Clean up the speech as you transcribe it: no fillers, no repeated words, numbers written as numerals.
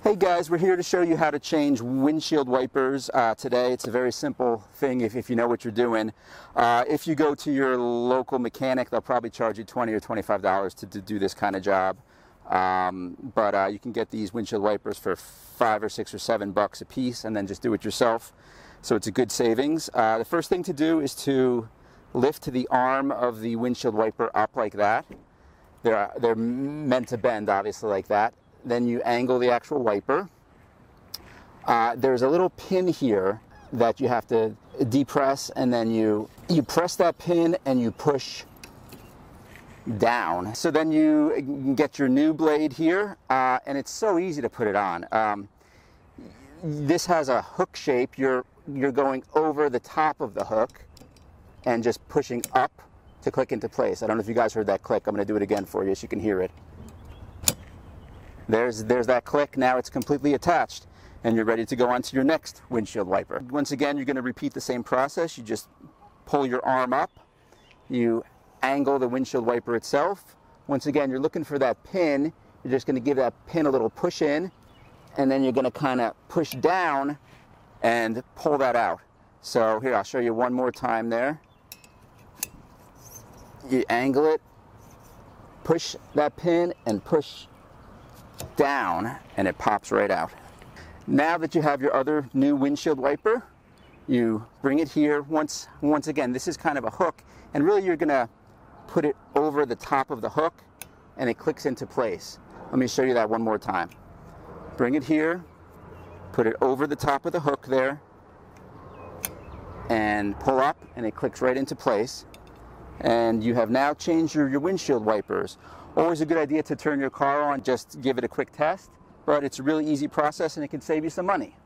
Hey guys, we're here to show you how to change windshield wipers today. It's a very simple thing if you know what you're doing. If you go to your local mechanic, they'll probably charge you $20 or $25 to do this kind of job. But you can get these windshield wipers for $5 or $6 or $7 a piece and then just do it yourself. So it's a good savings. The first thing to do is to lift the arm of the windshield wiper up like that. They're meant to bend, obviously, like that. Then you angle the actual wiper. There's a little pin here that you have to depress, and then you press that pin and you push down. So then you get your new blade here, and it's so easy to put it on. This has a hook shape. You're going over the top of the hook and just pushing up to click into place. I don't know if you guys heard that click. I'm going to do it again for you so you can hear it. There's that click. Now it's completely attached and you're ready to go on to your next windshield wiper. Once again, you're going to repeat the same process. You just pull your arm up, you angle the windshield wiper itself. Once again, you're looking for that pin. You're just going to give that pin a little push in, and then you're going to kind of push down and pull that out. So here, I'll show you one more time there. You angle it, push that pin and push down, and it pops right out. Now that you have your other new windshield wiper, you bring it here. Once again, this is kind of a hook, and really you're going to put it over the top of the hook and it clicks into place. Let me show you that one more time. Bring it here, put it over the top of the hook there, and pull up, and it clicks right into place. And you have now changed your windshield wipers. Always a good idea to turn your car on, just give it a quick test, but it's a really easy process and it can save you some money.